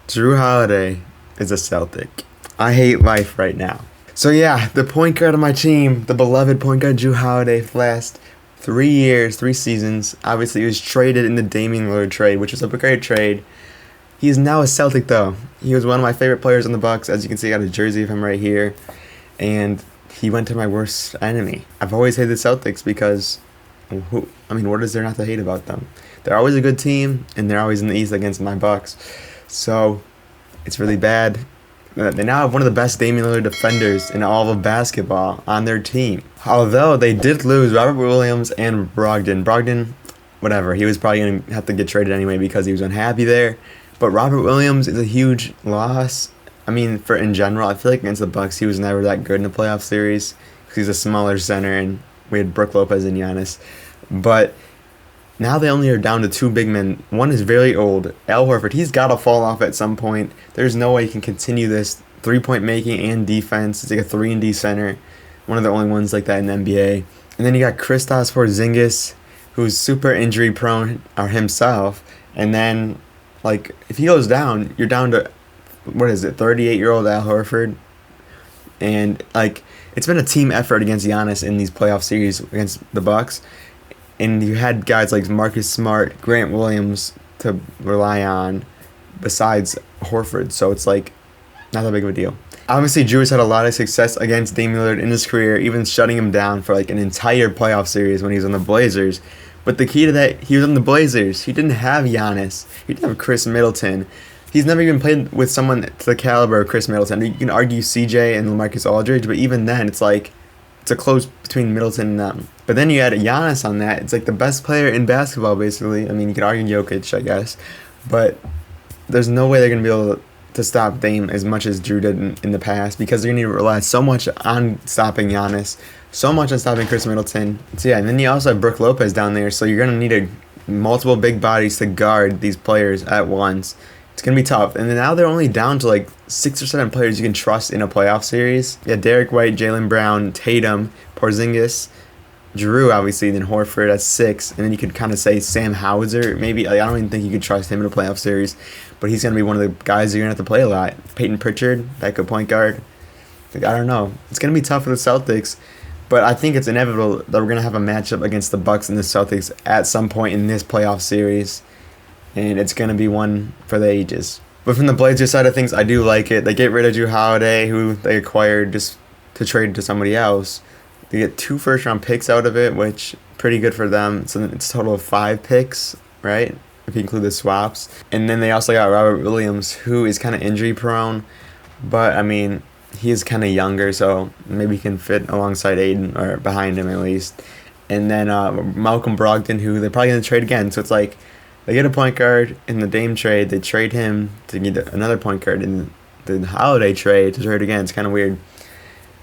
Jrue Holiday is a Celtic. I hate life right now. So yeah, the point guard of my team, the beloved point guard Jrue Holiday, for the last 3 years, 3 seasons. Obviously, he was traded in the Damian Lillard trade, which was a great trade. He is now a Celtic though. He was one of my favorite players on the Bucks. As you can see, I got a jersey of him right here, and he went to my worst enemy. I've always hated the Celtics because, what is there not to hate about them? They're always a good team, and they're always in the East against my Bucks. So it's really bad. They now have one of the best Damian Lillard defenders in all of basketball on their team. Although they did lose Robert Williams and Brogdon. Brogdon, whatever, he was probably going to have to get traded anyway because he was unhappy there. But Robert Williams is a huge loss. In general, I feel like against the Bucks, he was never that good in a playoff series because he's a smaller center, and we had Brook Lopez and Giannis. But now they only are down to two big men. One is very old, Al Horford. He's got to fall off at some point. There's no way he can continue this three-point making and defense. It's like a 3-and-D center, one of the only ones like that in the NBA. And then you got Kristaps Porzingis, who's super injury-prone himself. And then, if he goes down, you're down to, 38-year-old Al Horford. And, it's been a team effort against Giannis in these playoff series against the Bucks. And you had guys like Marcus Smart, Grant Williams to rely on besides Horford. So it's not that big of a deal. Obviously, Jrue has had a lot of success against Damian Lillard in his career, even shutting him down for an entire playoff series when he was on the Blazers. But the key to that, he was on the Blazers. He didn't have Giannis. He didn't have Chris Middleton. He's never even played with someone to the caliber of Chris Middleton. You can argue CJ and LaMarcus Aldridge, but even then, it's a close between Middleton and them. But then you add Giannis on that. It's the best player in basketball, basically. You could argue Jokic, I guess. But there's no way they're going to be able to stop Dame as much as Jrue did in the past, because they're going to need to rely so much on stopping Giannis, so much on stopping Chris Middleton. So yeah, and then you also have Brook Lopez down there, so you're going to need multiple big bodies to guard these players at once. It's going to be tough. And then now they're only down to 6 or 7 players you can trust in a playoff series. Yeah, Derek White, Jaylen Brown, Tatum, Porzingis, Jrue, obviously, then Horford at 6. And then you could kind of say Sam Hauser. Maybe, I don't even think you could trust him in a playoff series. But he's going to be one of the guys you're going to have to play a lot. Peyton Pritchard, that good point guard. I don't know. It's going to be tough for the Celtics. But I think it's inevitable that we're going to have a matchup against the Bucks and the Celtics at some point in this playoff series. And it's going to be one for the ages. But from the Blazers side of things, I do like it. They get rid of Jrue Holiday, who they acquired just to trade to somebody else. They get 2 first-round picks out of it, which pretty good for them. So it's a total of 5 picks, right, if you include the swaps. And then they also got Robert Williams, who is kind of injury-prone. But, he is kind of younger, so maybe he can fit alongside Aiden, or behind him at least. And then Malcolm Brogdon, who they're probably going to trade again. So it's they get a point guard in the Dame trade. They trade him to get another point guard in the Holiday trade to trade again. It's kind of weird.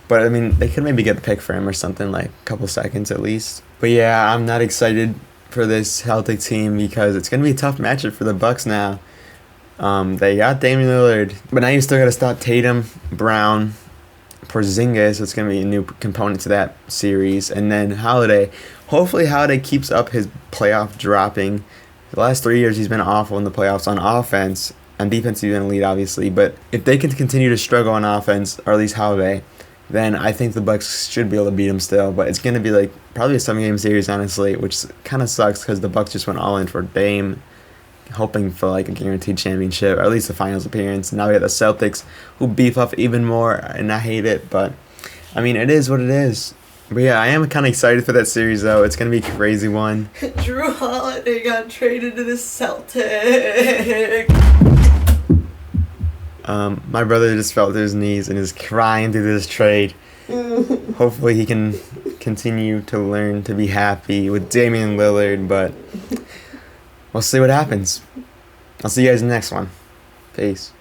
But, they could maybe get a pick for him or something, a couple seconds at least. But, yeah, I'm not excited for this Celtic team because it's going to be a tough matchup for the Bucks now. They got Damian Lillard, but now you still got to stop Tatum, Brown, Porzingis. So it's going to be a new component to that series. And then Holiday. Hopefully Holiday keeps up his playoff dropping. The last 3 years, he's been awful in the playoffs on offense. On defense, he's been elite, obviously. But if they can continue to struggle on offense, or at least Holiday, then I think the Bucks should be able to beat him still. But it's going to be probably a 7-game series, honestly, which kind of sucks because the Bucks just went all in for Dame, hoping for a guaranteed championship, or at least a finals appearance. Now we got the Celtics, who beef up even more, and I hate it. But, it is what it is. But yeah, I am kind of excited for that series, though. It's going to be a crazy one. Jrue Holiday got traded to the Celtics. My brother just fell to his knees and is crying through this trade. Hopefully he can continue to learn to be happy with Damian Lillard, but we'll see what happens. I'll see you guys in the next one. Peace.